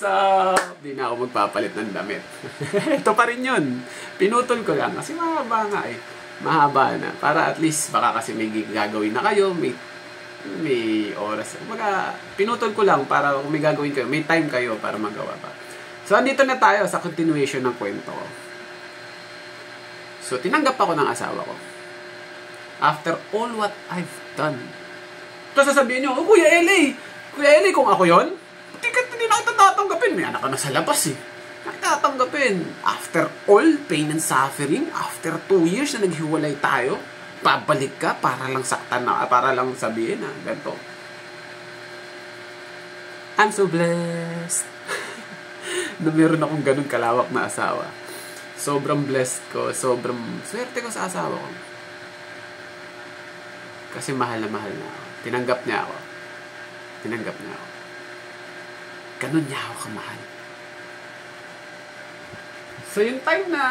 up? Di na ako magpapalit ng damit. Ito pa rin yun. Pinutol ko lang kasi mahaba nga eh. Mahaba na. Para at least baka kasi may gagawin na kayo, may oras. Pinutol ko lang para kung may gagawin kayo, may time kayo para magawa pa. So, andito na tayo sa continuation ng kwento ko. So, tinanggap ako ng asawa ko. After all what I've done. Tapos sasabihin nyo, oh, Kuya Eli, kung ako yon, hindi na kita tatanggapin. May anak ka na sa labas eh. Nakitatanggapin. After all pain and suffering, after 2 years na naghiwalay tayo, babalik ka para lang saktan na, para lang sabihin na, ganito. I'm so blessed. Na meron akong ganun kalawak na asawa. Sobrang blessed ko, sobrang swerte ko sa asawa ko. Kasi mahal na ako. Tinanggap niya ako. Ganun niya ako kamahal. So, yung time na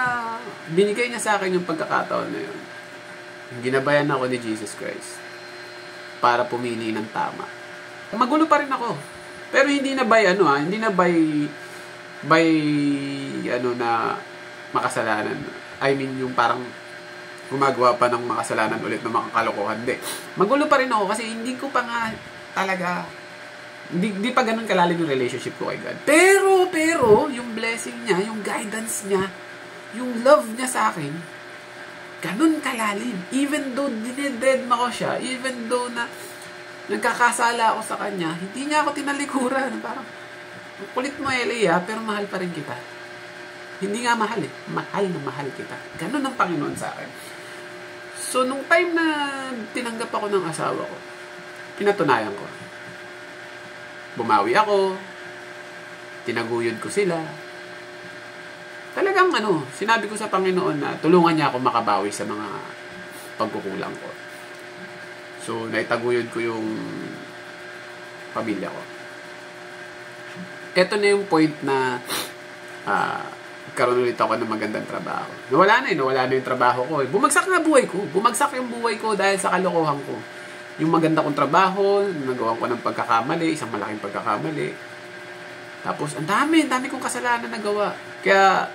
binigay niya sa akin yung pagkakataon na yun, ginabayan ako ni Jesus Christ para pumili ng tama. Magulo pa rin ako. Pero hindi na hindi na na makasalanan. I mean, yung parang gumagawa pa ng makasalanan ulit na makakalokohan. Hindi. Magulo pa rin ako kasi hindi ko pa nga talaga, hindi pa ganun kalalim yung relationship ko kay God. Pero, yung blessing niya, yung guidance niya, yung love niya sa akin, ganun kalalim. Even though dinededma ko siya, even though na nagkakasala ako sa kanya, hindi niya ako tinalikuran. Parang, kulit mo, Elia, pero mahal pa rin kita. Hindi nga mahal eh. Mahal na mahal kita. Ganun ang Panginoon sa akin. So, nung time na tinanggap ako ng asawa ko, pinatunayan ko. Bumawi ako, tinaguyod ko sila. Talagang sinabi ko sa Panginoon na tulungan niya ako makabawi sa mga pagkukulang ko. So, naitaguyod ko yung pamilya ko. Ito na yung point na karoon ulit ako ng magandang trabaho. Nawala na yung trabaho ko. Bumagsak na buhay ko. Bumagsak yung buhay ko dahil sa kalokohan ko. Yung maganda kong trabaho, nagawa ko ng pagkakamali, isang malaking pagkakamali. Tapos, ang dami kong kasalanan nagawa. Kaya,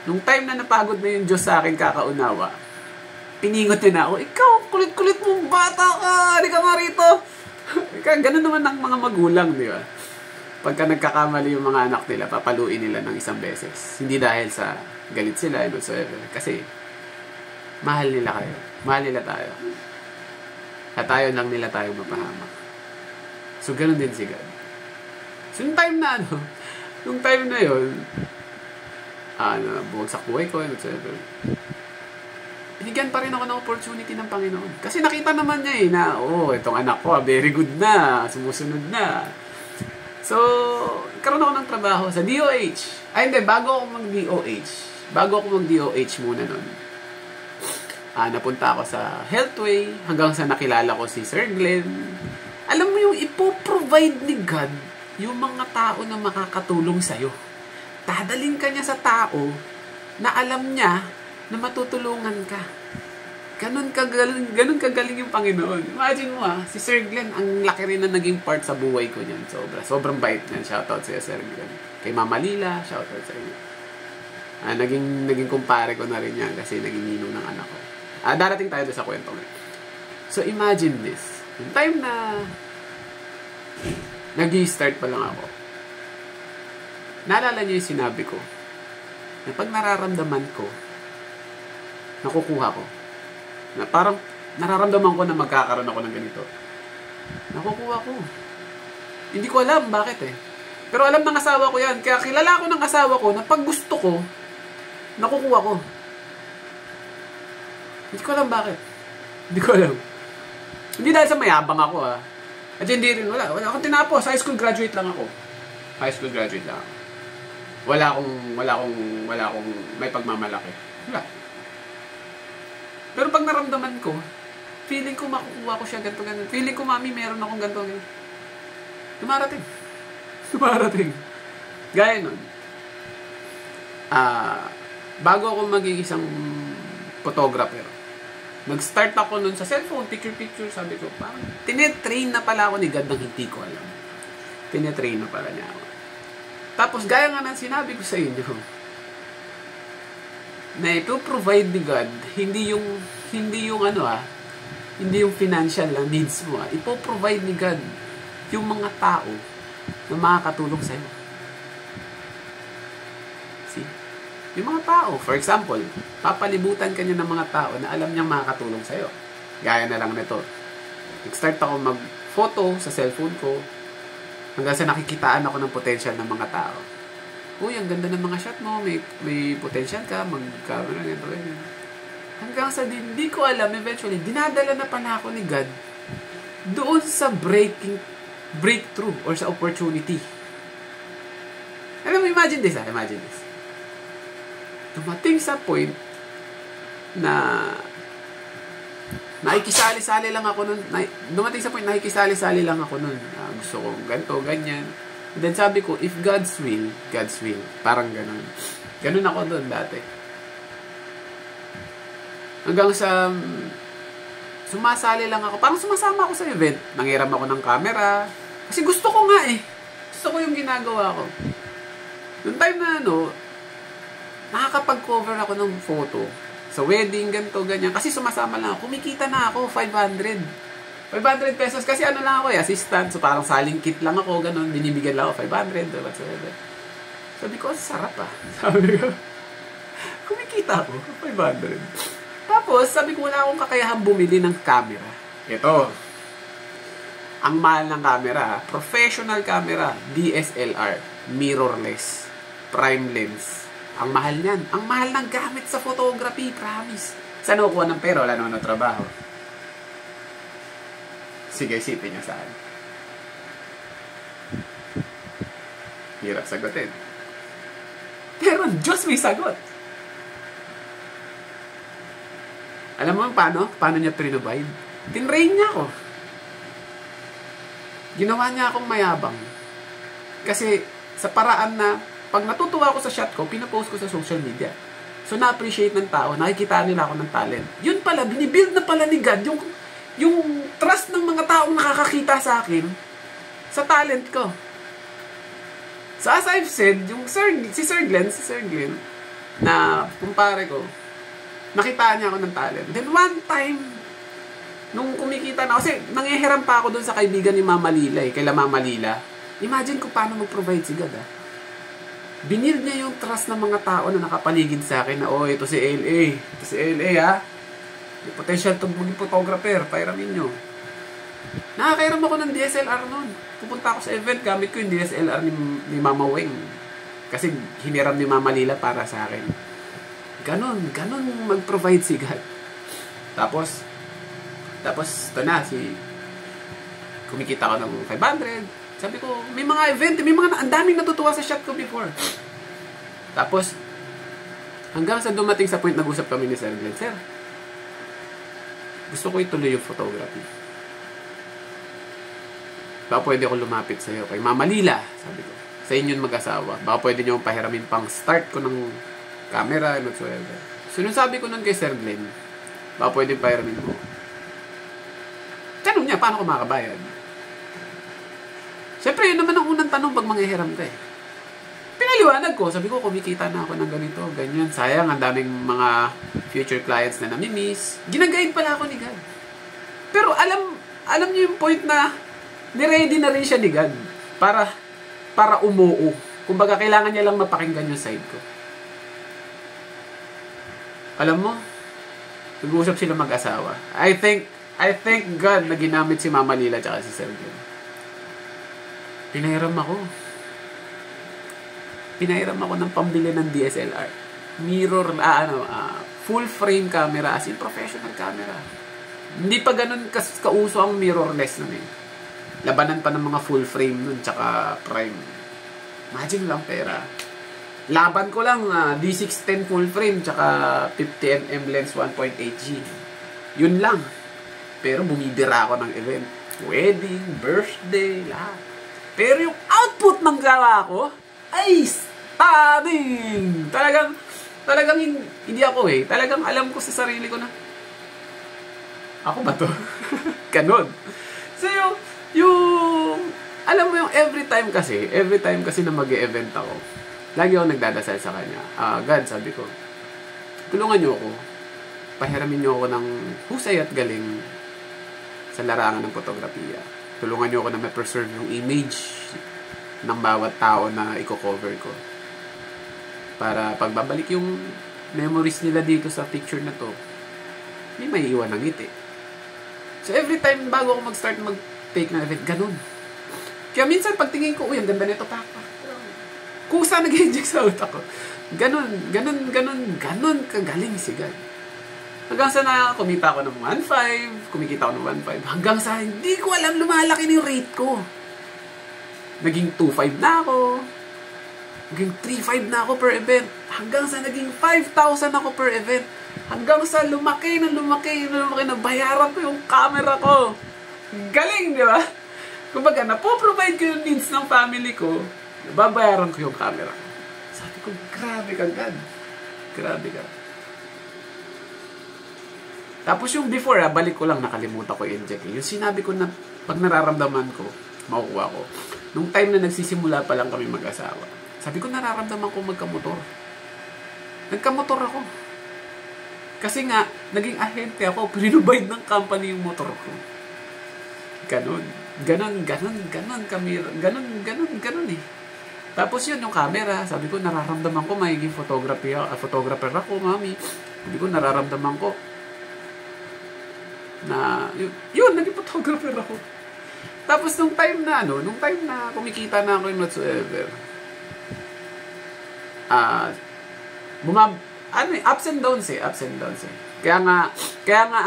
nung time na napagod na yung Diyos sa akin kakaunawa, piningot niya na ako, ikaw, kulit-kulit mong bata ka, hindi ka marito. Ganun naman ang mga magulang, di ba? Pagka nagkakamali yung mga anak nila, papaluin nila ng isang beses. Hindi dahil sa galit sila, and whatsoever. Kasi, mahal nila kayo. Mahal nila tayo. At tayo lang nila tayo mapahamak. So, ganun din si God. So, yung time na yun, bumagsak buhay ko, and whatsoever. Binigyan pa rin ako ng opportunity ng Panginoon. Kasi nakita naman niya na, itong anak ko, very good na, sumusunod na. So, karoon ako ng trabaho sa DOH. Bago ako mag-DOH muna nun. Napunta ako sa Healthway hanggang sa nakilala ko si Sir Glenn. Alam mo yung ipoprovide ni God yung mga tao na makakatulong sa'yo. Dadaling ka niya sa tao na alam niya na matutulungan ka. Ganun kagaling yung Panginoon. Imagine mo si Sir Glenn, ang laki rin na naging part sa buhay ko niyan. Sobrang bait niyan. Shoutout sa'yo, Sir Glenn. Kay Mama Lila, shoutout sa inyo. Naging kumpare ko na rin yan kasi naging ninong ng anak ko. Darating tayo doon sa kwento ngayon. So, imagine this. Yung time na nag-i-start pa lang ako, naalala niyo yung sinabi ko na pag nararamdaman ko, nakukuha ko. Na parang nararamdaman ko na magkakaroon ako ng ganito. Nakukuha ko. Hindi ko alam bakit eh. Pero alam ng asawa ko yan. Kaya kilala ko ng asawa ko na pag gusto ko, nakukuha ko. Hindi ko alam bakit. Hindi ko alam. Hindi dahil sa mayabang ako At hindi rin, wala akong tinapos. High school graduate lang ako. Wala akong may pagmamalaki. Wala. Pero pag naramdaman ko, feeling ko makukuha ko siya ganito. Feeling ko, mami, meron akong ganito. Dumarating. Gaya nun. Bago ako maging isang photographer, nag-start ako nun sa cellphone, picture, sabi ko, parang tinetrain na pala ako ni God nang hindi ko alam. Tinetrain na pala niya ako. Tapos, gaya nga ng sinabi ko sa inyo, na ito provide ni God, hindi yung hindi yung financial lang needs mo. Ipo-provide ni God yung mga tao na makakatulong sa'yo. See? Yung mga tao, for example, papalibutan ka niya ng mga tao na alam niyang makakatulong sa'yo. Gaya na lang nito. Nag-start ako mag-photo sa cellphone ko hanggang sa nakikitaan ako ng potential ng mga tao. Uy, ang ganda ng mga shot mo, may potential ka, mag-camera, ganyan. Hanggang sa hindi ko alam, eventually, dinadala na pala ako ni God doon sa breakthrough or sa opportunity. Alam mo, imagine this. Dumating sa point na nakikisali-sali lang ako nun. Nakikisali-sali lang ako nun. Gusto ko ganito, ganyan. And then sabi ko, if God's will. Parang ganun. Ganun ako doon dati. Hanggang sa sumasali lang ako. Parang sumasama ako sa event. Nanghiram ako ng camera. Kasi gusto ko nga eh. Gusto ko yung ginagawa ko. Noong time na nakakapag-cover ako ng photo sa wedding, ganito, ganyan. Kasi sumasama lang ako. Kumikita na ako, 500 pesos. Kasi lang ako assistant. So parang saling kit lang ako, ganun. Binibigyan lang ako, 500 or whatsoever. Sabi ko, sarap Sabi ko, kumikita ako, 500. Tapos, sabi ko, wala akong kakayahan bumili ng camera. Ito. Ang mahal ng camera. Professional camera. DSLR. Mirrorless. Prime lens. Ang mahal niyan. Ang mahal ng gamit sa photography. Promise. Saan ako kuha ng pera? Wala naman ng trabaho. Sige, isipin niyo saan. Hirap sagutin. Pero Diyos may sagot. Alam mo paano? Paano niya prinobide? Tinrain niya ako. Ginawa niya akong mayabang. Kasi sa paraan na pag natutuwa ako sa shot ko, pinapost ko sa social media. So na-appreciate ng tao, nakikita nila ako ng talent. Yun pala, binibuild na pala ni God yung trust ng mga taong nakakakita sa akin sa talent ko. So as I've said, si Sir Glenn, na kumpare ko, nakita niya ako ng talent. Then one time, nung kumikita na, kasi nangihiram pa ako dun sa kaibigan ni Mama Lila kaila Mama Lila. Imagine ko paano mag-provide si God Binild niya yung trust ng mga tao na nakapaligid sa akin na, ito si LA may potential to maging photographer, pairamin nyo. Nakakairam ako ng DSLR nun. Pupunta ako sa event, gamit ko yung DSLR ni Mama Weng. Kasi hiniram ni Mama Lila para sa akin. Ganon mag-provide si God. Tapos ito na, kumikita ko ng 500. Sabi ko, may mga event, ang daming natutuwa sa shot ko before. Tapos, hanggang sa dumating sa point, nag-usap kami ni Sir Glenn, Sir, gusto ko ituloy yung photography. Baka pwede ako lumapit sa iyo kay Mama Lila, sabi ko. Sa inyo mag-asawa. Baka pwede niyo pahiramin pang start ko ng camera and whatsoever. So, nung sabi ko nun kay Sir Glenn, baka pwede pahiramin mo. Tanong niya, paano ko makabayad? Siyempre, yun naman ang unang tanong pag manghihiram ka Pinaliwanag ko, sabi ko, kumikita na ako ng ganito, ganyan. Sayang, ang daming mga future clients na namimiss. Ginagaid pala ako ni God. Pero alam niyo yung point na ni-ready na rin siya ni God para umuo. Kumbaga, kailangan niya lang mapakinggan yung side ko. Alam mo, nag-uusap sila mag-asawa. I thank God na ginamit si Mama Lila at si Sir Glenn. Pinahiram ako ng pambili ng DSLR. Full frame camera, as in professional camera. Hindi pa ganun kauso ang mirrorless nun Labanan pa ng mga full frame nun, tsaka prime. Imagine lang pera. Laban ko lang D610 full frame, tsaka 50mm lens 1.8G. Yun lang. Pero bumibira ako ng event. Wedding, birthday, lahat. Pero yung output ng gawa ko, ay stunning! Talagang hindi ako Talagang alam ko sa sarili ko na, ako ba to? Ganon. So, alam mo yung every time kasi na mag-e-event ako, lagi ako nagdadasal sa kanya. God, sabi ko, tulungan niyo ako. Pahiramin niyo ako ng husay at galing sa larangan ng fotografiya. Tulungan niyo ako na ma-preserve yung image ng bawat tao na i-cover ko. Para pagbabalik yung memories nila dito sa picture na to, may maiiwan ng ngiti. So every time bago ako mag-start mag-take ng event, ganun. Kaya minsan pagtingin ko, uy, ang ganda nito, kusa nag-inject sa utak ko. Ganon kagaling si God. Hanggang sa kumita ako ng 1.5, kumikita ako ng 1.5, hanggang sa hindi ko alam, lumalaki na yung rate ko. Naging 2.5 na ako, naging 3.5 na ako per event, hanggang sa naging 5,000 ako per event, hanggang sa lumaki, nabayaran ko yung camera ko. Galing, di ba? Kumbaga, napoprovide ko yung needs ng family ko, babayaran ko yung camera ko. Sabi ko, grabe ka, God. Grabe ka. Tapos yung before, balik ko lang, nakalimutan ko i-inject. Yung sinabi ko na, pag nararamdaman ko, makukuha ko. Nung time na nagsisimula pa lang kami mag-asawa, sabi ko, nararamdaman ko magkamotor. Nagkamotor ako. Kasi nga, naging ahente ako, pinubide ng company yung motor ko. Ganon eh. Tapos yun, yung camera, sabi ko, nararamdaman ko, magiging photographer ako, mami. Sabi ko, nararamdaman ko, na, yun, naging photographer ako. Tapos nung time na kumikita na ako in whatsoever, ups and downs eh. Kaya nga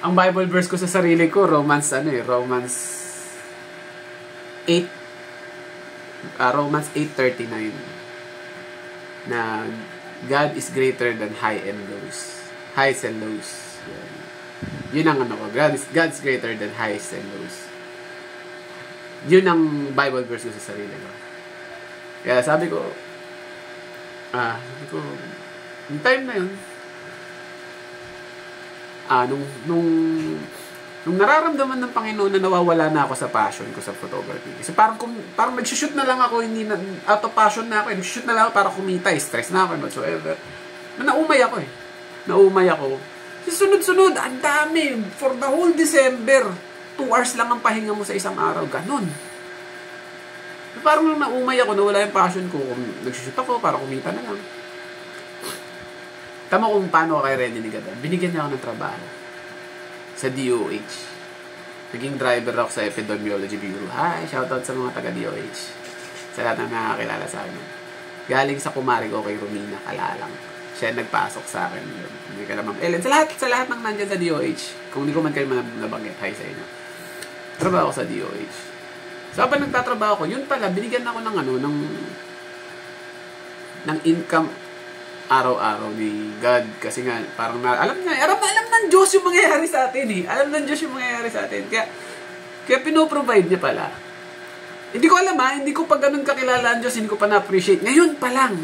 ang Bible verse ko sa sarili ko, Romans 8:39, na God is greater than highs and lows. Yun ang God's greater than highs and lows. Yun ang Bible verse ko sa sarili ko. Kaya sabi ko, yung time na yun, nung nararamdaman ng Panginoon na nawawala na ako sa passion ko sa photography. Kasi parang nag-shoot na lang ako, hindi na, out of passion na ako, nag-shoot na lang ako para kumita, stress na ako, whatsoever. Naumay ako. Sunod-sunod, ang dami. For the whole December, 2 hours lang ang pahinga mo sa isang araw. Ganon. Parang nung naumay ako, nawala yung passion ko, nag-shoot ako para kumita na lang. Tama kung paano kay Renny Nigada. Binigyan niya ako ng trabaho sa DOH. Naging driver ako sa Epidemiology Bureau. Hi, shoutout sa mga taga-DOH. Sa lahat ng nakakilala sa akin. Galing sa kumari ko kay Romina Kalalang. Siya nagpasok sa akin. Hindi ka naman. Ellen, sa lahat ng nandyan sa DOH. Kung hindi ko man kayo nabanggit, hi sa inyo. Trabaho ko sa DOH. So, habang nagtatrabaho ko, yun pala, binigyan ako ng income araw-araw ni God. Kasi nga, parang alam ng Diyos yung mangyayari sa atin eh. Kaya pinoprovide niya pala. Hindi ko alam hindi ko pa ganun kakilala ang Diyos, hindi ko pa na-appreciate. Ngayon pa lang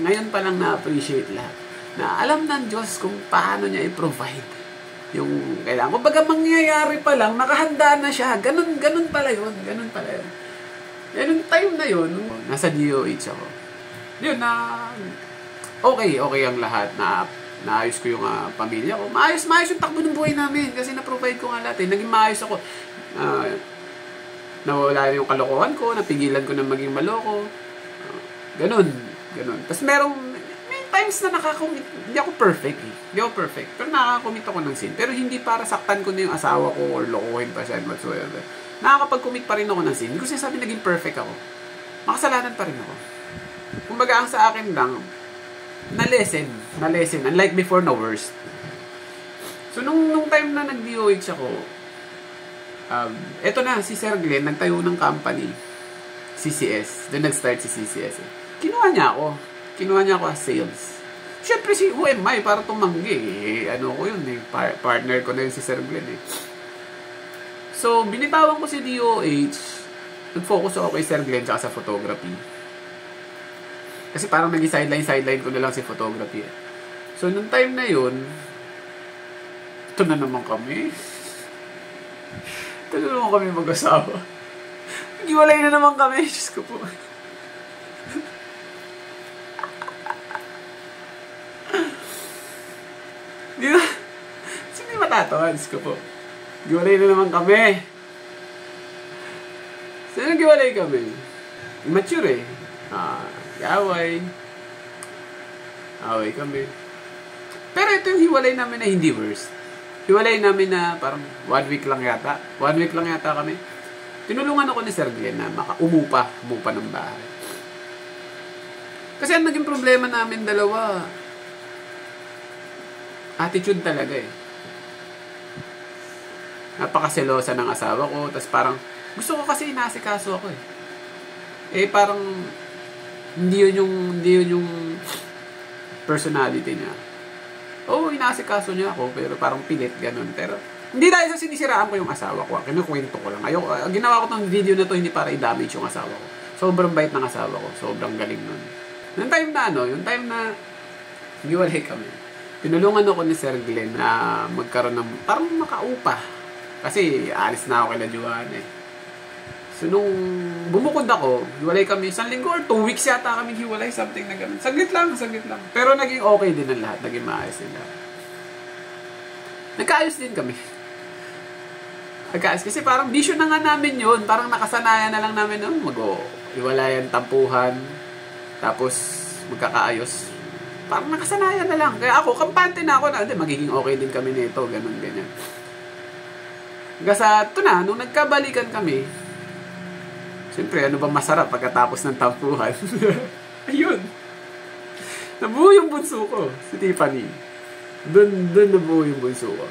na-appreciate lahat. Na alam ng Diyos kung paano niya i-provide yung kailangan. Kung baga mangyayari pa lang, nakahanda na siya. Ganun pala yun. Yan yung time na yun, nasa DOH ako. Yun okay ang lahat. Naayos ko yung pamilya ko. Maayos yung takbo ng buhay namin kasi na-provide ko nga lahat. Naging maayos ako. Nawala yung kalokohan ko, napigilan ko na maging maloko. Ganun. Tapos may times na nakakomit. Hindi ako perfect. Pero nakakomit ako ng sin. Pero hindi para saktan ko na yung asawa ko or lokohin pa siya whatsoever. Nakakapag-commit pa rin ako ng sin. Hindi ko sinasabi naging perfect ako. Makasalanan pa rin ako. Kumbaga ang sa akin lang, na-lesson. Unlike before, na worst. So, nung time na nag-DOH ako, eto na, si Sir Glenn, nagtayo ng company, CCS. Doon nag-start si CCS. Kinuha niya ako as sales. Siyempre, who am I para tumanggi? Ano ko yun, partner ko na yun si Sir Glenn. So, binitawan ko si DOH, nag-focus ako kay Sir Glenn tsaka sa photography. Kasi parang nag-sideline ko na lang si photography. So, nung time na yun, ito na naman kami. Tulungan kami mag-asawa. Naghiwalay na naman kami. Diyos ko po. Di ba? Sino yung matatawa? Diyos ko po. Naghiwalay na naman kami. Sino naghiwalay kami? Immature eh. Away kami. Pero ito yung hiwalay namin na hindi worst. Hiwalay namin na parang 1 week lang yata. 1 week lang yata kami. Tinulungan ako ni Sir Glenn na umupa ng bahay. Kasi ang naging problema namin dalawa, attitude talaga eh. Napakaselosa ng asawa ko. Tapos parang, gusto ko kasi inasikaso ako eh. Parang, hindi yun yung personality niya. Inasikaso niya ako, pero parang pilit, ganun. Pero, hindi dahil sa sinisiraan ko yung asawa ko. Kinukwento ko lang. Ginawa ko tong video na to hindi para i-damage yung asawa ko. Sobrang bait ng asawa ko. Sobrang galing nun. Yung time na hiwalay kami. Tinulungan ako ni Sir Glenn na magkaroon ng, parang makaupa. Kasi, alis na ako kila Joanna eh. So, nung bumukod ako, hiwalay kami 1 linggo or 2 weeks yata kami hiwalay, something na gano'n. Saglit lang. Pero naging okay din ang lahat. Naging maayos din lahat. Nagkaayos din kami. Kasi parang bisyo na nga namin yun. Parang nakasanayan na lang namin mag-hiwalayan, tampuhan, tapos magkakaayos. Parang nakasanayan na lang. Kaya ako, kampante na ako na, magiging okay din kami nito, ganun, ganyan. Hanggang sa, ito na, nung nagkabalikan kami, siyempre, ano ba masarap pagkatapos ng tampuhan? Ayun. Nabuo yung bunso ko, si Tiffany. Doon nabuo yung bunso ko.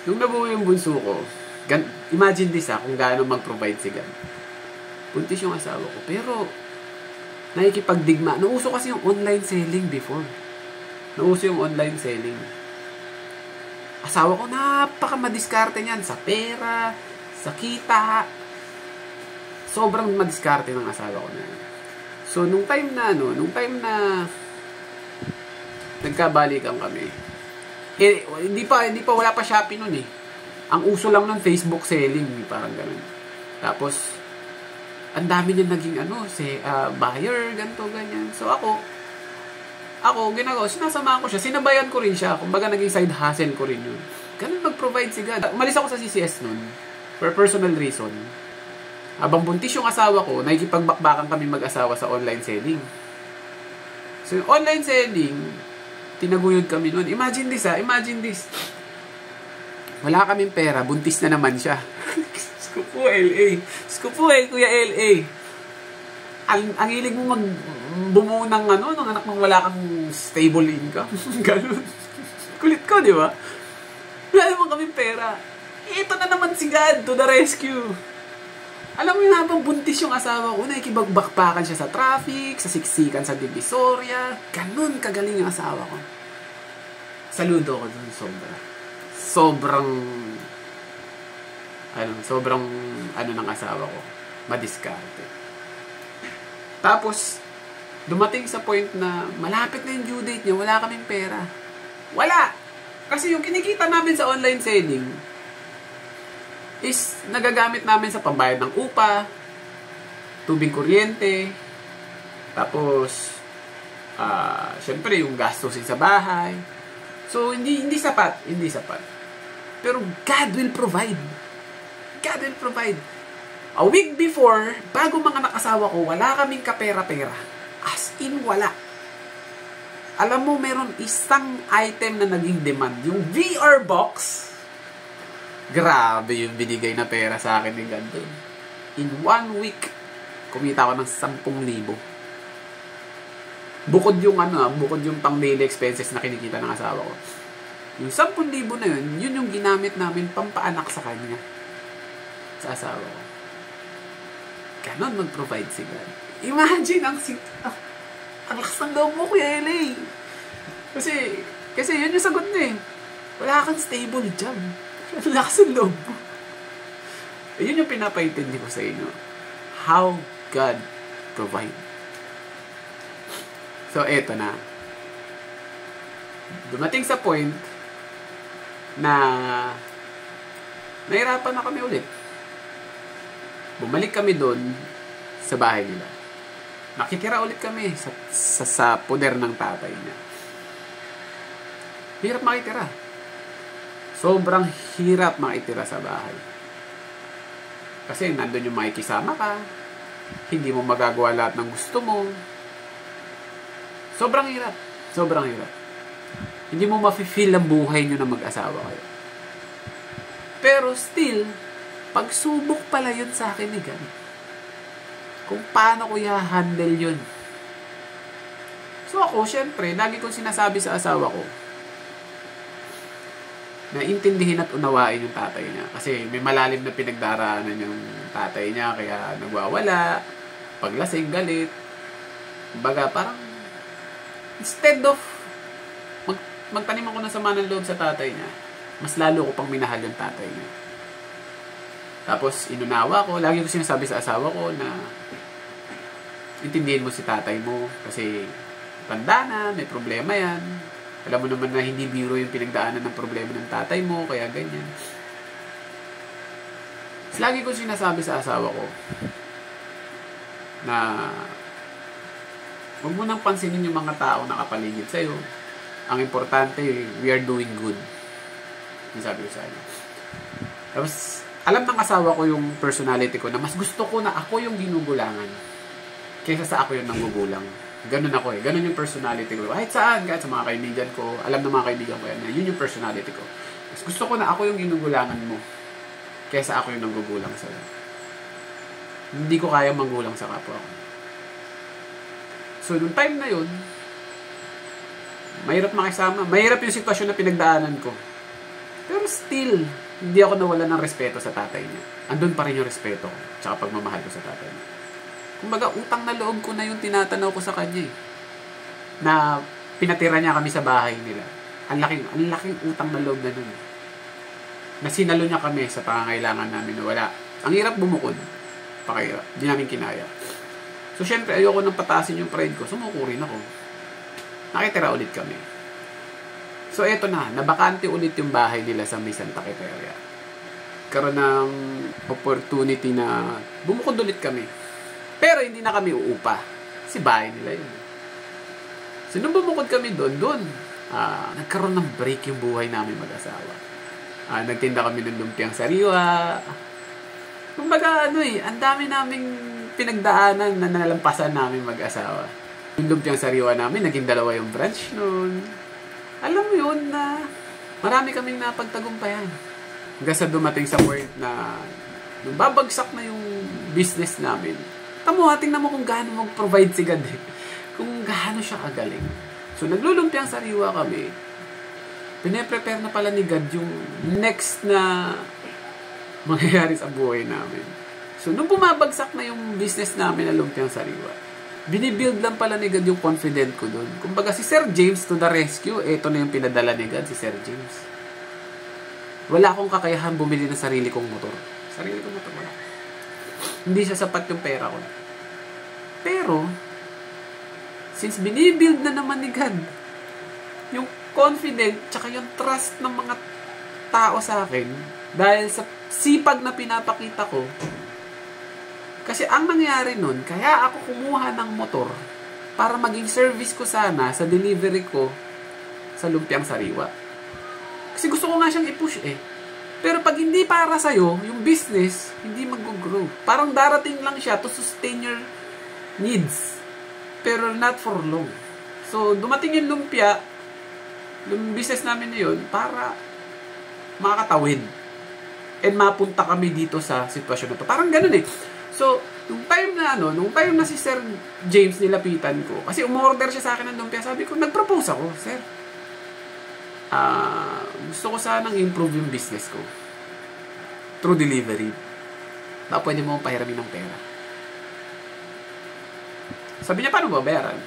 Nung nabuo yung bunso ko, imagine this kung gaano mag-provide si God. Buntis yung asawa ko. Pero, nakikipagdigma. Nauso kasi yung online selling before. Asawa ko, napaka-madiskarte niyan. Sa pera, sa kita. Sobrang madiskarte ng asawa ko na yan. So, nung time na nagkabalikan kami, hindi pa wala pa Shopee nun eh. Ang uso lang nun, Facebook selling, parang ganun. Tapos, ang dami niya naging buyer, ganito, ganyan. So, ako, ginagawa, sinasamahan ko siya, sinabayan ko rin siya, kumbaga naging side hustle ko rin yun. Ganun mag-provide si God. Umalis ako sa CCS nun, for personal reason. Habang buntis yung asawa ko, nakikipagbakbakan kami mag-asawa sa online selling. So, yung online selling, tinaguyod kami nun. Imagine this. Wala kaming pera, buntis na naman siya. Skupo, Kuya LA. Ang hilig mo bumuo ng nung anak mong wala kang stable income. Ganun. Kulit ko, di ba? Wala naman kaming pera. Ito na naman si God to the rescue. Alam mo yung habang buntis yung asawa ko, nakikibagbakbakan siya sa traffic, sa siksikan sa Divisoria. Ganun kagaling yung asawa ko. Saludo ko dun, sobrang ng asawa ko. Madiskarte. Tapos, dumating sa point na malapit na yung due date niya, wala kaming pera. Wala! Kasi yung kinikita namin sa online selling is nagagamit namin sa pambayad ng upa, tubig kuryente, tapos syempre yung gastusin sa bahay. So hindi sapat. Pero God will provide. A week before, bago mga nakasawa ko, wala kaming kapera-pera. As in, wala. Alam mo, meron isang item na naging demand. Yung VR box. Grabe yung binigay na pera sa akin ni God. In 1 week, kumita ako ng 10,000. Bukod yung pang daily expenses na kinikita ng asawa ko. Yung 10,000 na yun yung ginamit namin pampaanak sa kanya. Sa asawa ko. Ganon mag-provide si God. Imagine, ang lakas ng loob mo, Kuya LA. Kasi yun yung sagot na eh. Wala kang stable job. Ang lakas ng loob mo. Yun yung pinapaintindi ko sa inyo. How God provide. So, eto na. Dumating sa point na nahirapan na kami ulit. Bumalik kami doon sa bahay nila. Nakitira ulit kami sa poder ng tatay niya. Hirap makitira. Sobrang hirap makitira sa bahay. Kasi nandun yung makikisama ka, hindi mo magagawa lahat ng gusto mo. Sobrang hirap. Sobrang hirap. Hindi mo mafe-feel ang buhay nyo na mag-asawa kayo. Pero still, pagsubok pala yun sa akin ni God. Kung paano ko i-handle yun. So ako, syempre, lagi kong sinasabi sa asawa ko, na intindihin at unawain yung tatay niya. Kasi may malalim na pinagdaraanan yung tatay niya, kaya nagwawala, paglasing, galit. Kumbaga, parang, instead of magtanim ako ng sama ng loob sa tatay niya, mas lalo ko pang minahal yung tatay niya. Tapos, inunawa ko, lagi ko sinasabi sa asawa ko na intindihin mo si tatay mo kasi tanda na, may problema yan. Alam mo naman na hindi biro yung pinagdaanan ng problema ng tatay mo, kaya ganyan. So, lagi ko sinasabi sa asawa ko na huwag mo nang pansinin yung mga tao na kapaligid sa'yo. Ang importante, we are doing good. Yung sabi ko sa kanya. Tapos, alam ng asawa ko yung personality ko na mas gusto ko na ako yung ginugulangan kaysa sa ako yung nanggugulang. Ganun ako eh. Ganun yung personality ko. Kahit saan, kahit sa mga kaibigan ko, alam ng mga kaibigan ko yan, yun yung personality ko. Mas gusto ko na ako yung ginugulangan mo kaysa ako yung nanggugulang sa'yo. Hindi ko kaya manggulang sa kapwa ko. So, nung time na yun, mahirap makisama. Mahirap yung sitwasyon na pinagdaanan ko. Pero still, hindi ako nawala ng respeto sa tatay niya. Andun pa rin yung respeto ko, tsaka pagmamahal ko sa tatay niya. Kumbaga, utang na loob ko na yung tinatanaw ko sa kanya eh. Na pinatira niya kami sa bahay nila. Ang laking utang na loob na nun. Na sinalo niya kami sa pangangailangan namin na wala. Ang hirap bumukod. Pakahirap. Hindi namin kinaya. So, syempre, ayoko nang pataasin yung pride ko. Sumuko rin ako. Nakitira ulit kami. So, eto na. Nabakante ulit yung bahay nila sa May Santa Quiteria. Karoon ng opportunity na bumukod ulit kami. Pero hindi na kami uupa. Kasi bahay nila yun. So, nung bumukod kami doon, nagkaroon ng break yung buhay namin mag-asawa. Nagtinda kami ng lumpiang sariwa. Kumbaga, ang dami naming pinagdaanan na nalampasan namin mag-asawa. Yung lumpiang sariwa namin, naging 2 yung branch noon. Alam mo yun na marami kaming napagtagumpayan. Hanggang sa dumating sa point na nung babagsak na yung business namin, tingnan mo kung gaano mag-provide si God eh. Kung gaano siya kagaling. So, naglulumpiang sariwa kami. Pine-prepare na pala ni God yung next na mangyayari sa buhay namin. So, nung bumabagsak na yung business namin na lumpiang sariwa, binibuild lang pala ni God yung confident ko dun. Kumbaga, si Sir James to the rescue, eto na yung pinadala ni God, si Sir James. Wala akong kakayahan bumili ng sarili kong motor. Sarili kong motor, wala. Hindi siya sapat yung pera ko. Pero, since binibuild na naman ni God, yung confident, tsaka yung trust ng mga tao sa akin, dahil sa sipag na pinapakita ko, kasi ang nangyari nun, kaya ako kumuha ng motor para maging service ko sana sa delivery ko sa lumpiang sariwa. Kasi gusto ko nga siyang i-push eh. Pero pag hindi para sa'yo, yung business, hindi mag-grow. Parang darating lang siya to sustain your needs. Pero not for long. So, dumating yung lumpia, yung business namin na yun, para makakatawid. And mapunta kami dito sa sitwasyon na to. Parang ganun eh. So, nung time na si Sir James nilapitan ko, kasi umorder siya sa akin ng lumpia, sabi ko, nag-propose ako, Sir. Gusto ko sanang improve yung business ko through delivery. Pwede mo pahiramin ng pera. Sabi niya, paano babayaran?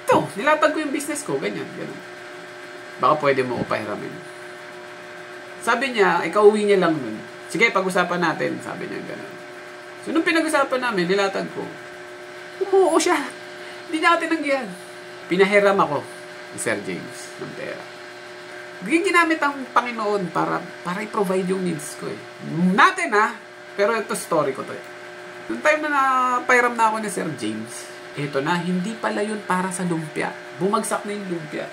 Ito, nilatag ko yung business ko, ganyan. Baka pwede mo pahiramin. Sabi niya, ikaw uwi niya lang nun. Sige, pag-usapan natin. Sabi niya, gano'n. So, nung pinag-usapan namin, nilatag ko. Umuo siya. Hindi niya ako tinanggihan. Pinahiram ako ni Sir James ng pera. Bigyan ginamit ang Panginoon para i-provide yung needs ko eh. Natin Pero ito story ko to. Noong time na napairam na ako ni Sir James, ito na, hindi pala yun para sa lumpia. Bumagsak na yung lumpia.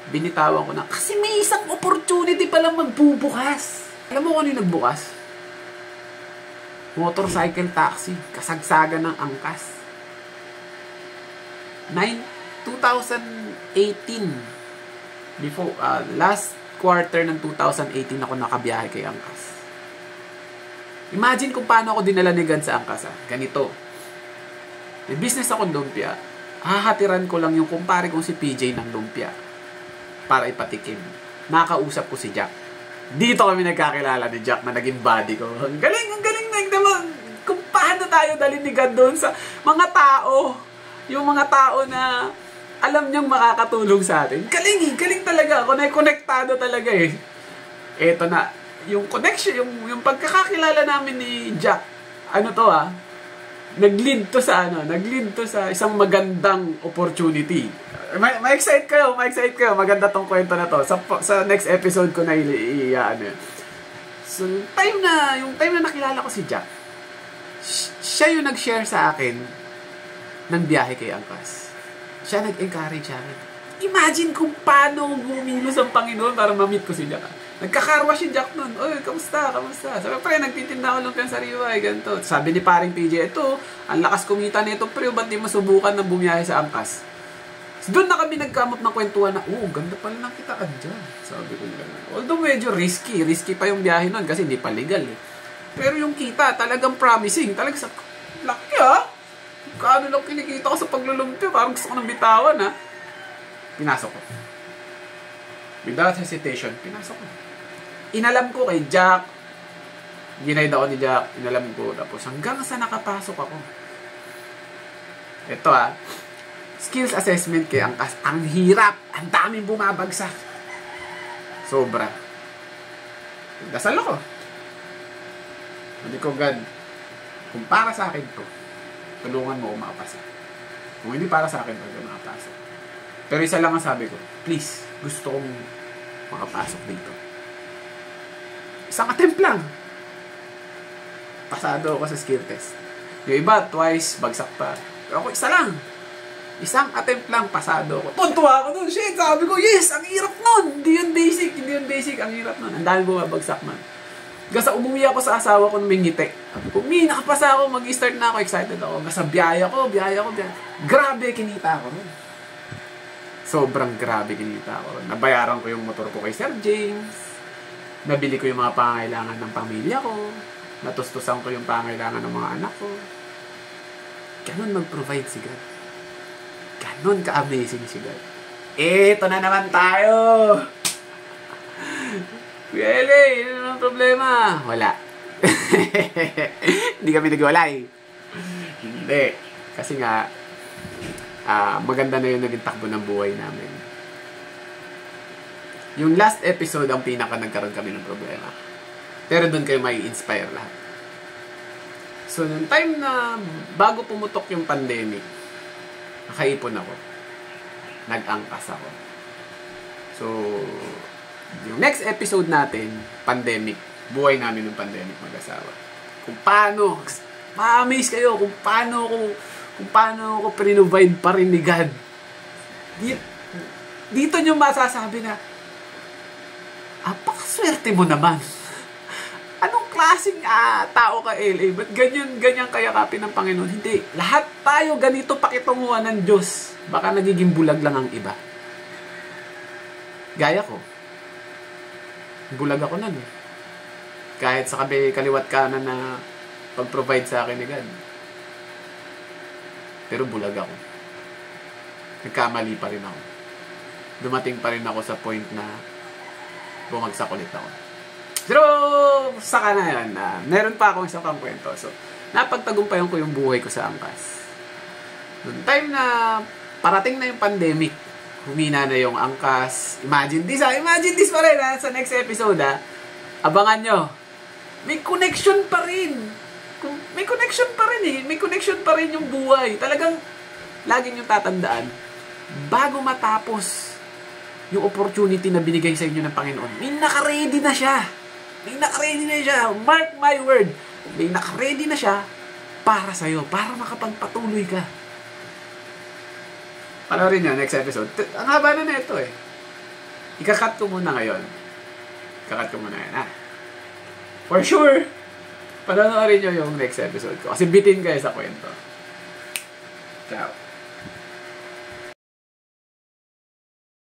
Binitawan ko na, kasi may isang opportunity palang magbubukas. Alam mo kung ano yung nagbukas? Motorcycle taxi. Kasagsagan ng angkas. 2018. Before, last quarter ng 2018 ako nakabiyahe kay angkas. Imagine kung paano ako dinala ni God sa angkas. Ganito. May business akong lumpia. Hahatiran ko lang yung kumpare kong si PJ ng lumpia para ipatikim. Nakausap ko si Jack. Dito kami nagkakilala ni Jack na naging buddy ko. Ang galing naman. Kung paano tayo dalhin ni God doon sa mga tao. Yung mga tao na alam niyang makakatulong sa atin. Galing talaga. Konektado talaga eh. Eto na. Yung connection, yung pagkakakilala namin ni Jack, nag-lead to sa isang magandang opportunity. Ma-excite kayo. Maganda tong kwento na to. Sa next episode ko na So, yung time na nakilala ko si Jack, siya yung nag-share sa akin ng biyahe kay Angkas. Siya nag-encourage sa akin. Imagine kung paano bumilos ang Panginoon para ma-meet ko si Jack. Nagkakarwa si Jack nun. Oy, kamusta? Sabi, pre, nagtitinda ko lang yung sariwa, ganito. Sabi ni paring PJ, ito, ang lakas kumita nito, pre, ba't di masubukan na bumiyahe sa Angkas? So, doon na kami nagkamot ng kwentuhan na, ganda pala ng kitaan dyan. Sabi ko gano'n. Although medyo risky pa yung biyahe nun kasi hindi pa legal eh. Pero yung kita, talagang promising. Talagang sa, laki Kaano lang kinikita ko sa paglulumpio, parang gusto ko ng bitawan Pinasok ko. Without hesitation, pinasok ko. Inalam ko kay Jack. Ginaid ako ni Jack. Inalam ko. Tapos hanggang sa nakapasok ako. Ito skills assessment kay Angkas. Ang hirap. Ang daming bumabagsak. Sobra. Dasal ako. Hindi ko, God, kung para sa akin to, tulungan mo ako makapasa. Kung hindi para sa akin, huwag ka makapasa. Pero isa lang ang sabi ko, please, gusto kong makapasok dito. Isang attempt lang. Pasado ako sa skill test. Yung iba, twice, bagsak pa. Pero ako, isa lang. Isang attempt lang, pasado ako. Tuntua ako nun. Shit, sabi ko, yes, ang hirap nun. Hindi yun basic, ang hirap nun. Ang dami bumabagsak man. Gasa umuwi ako sa asawa ko ng may ngiti. Sabi ko, nakapasa ako, mag-start na ako, excited ako. Gasa biyaya ko. Grabe, kinita ako nun. Sobrang grabe kinita ako. Nabayaran ko yung motor ko kay Sir James. Nabili ko yung mga pangailangan ng pamilya ko. Natustusan ko yung pangailangan ng mga anak ko. Ganon mag-provide si God. Ganon ka-amazing si God. Eto na naman tayo! Kuya LA, yun ang problema. Wala. Hindi kami nagwalay. Hindi. Kasi nga, maganda na yung naging takbo ng buhay namin. Yung last episode ang pinaka nagkaroon kami ng problema. Pero doon kayo may inspire lahat. So, nung time na bago pumutok yung pandemic, nakaipon ako. Nag-angkas ako. So, yung next episode natin, pandemic. Buhay namin ng pandemic mag-asawa. Kung paano, ma-amaze kayo kung paano ko prinuvide pa rin ni God. Dito nyo masasabi na, apakaswerte mo naman. Anong klaseng tao ka, LA? Ba't ganyan kayakapin ng Panginoon? Hindi. Lahat tayo ganito pakitunguhan ng Diyos. Baka nagiging bulag lang ang iba. Gaya ko. Bulag ako nun. Kahit sa kaliwat kanan na pag-provide sa akin ni God. Pero bulag ako. Nagkamali pa rin ako. Dumating pa rin ako sa point na bumagsak ulit ako. Pero, saka na yan. Meron pa akong isang kwento. So, napagtagumpayan ko yung buhay ko sa angkas. Noong time na parating na yung pandemic, humina na yung angkas. Imagine this pa rin sa next episode Abangan nyo. May connection pa rin. May connection pa rin yung buhay. Talagang, lagi nyo tatandaan, bago matapos yung opportunity na binigay sa inyo ng Panginoon, may naka-ready na siya. May nakaready na siya. Mark my word. May nakaready na siya para sa'yo. Para makapagpatuloy ka. Panoorin nyo, next episode. Ang haba na ito eh. Ikakat ko muna ngayon. Ikakat ko muna yan, ha? For sure, panoorin nyo yung next episode ko. Kasi bitin kayo sa kwento. Ciao.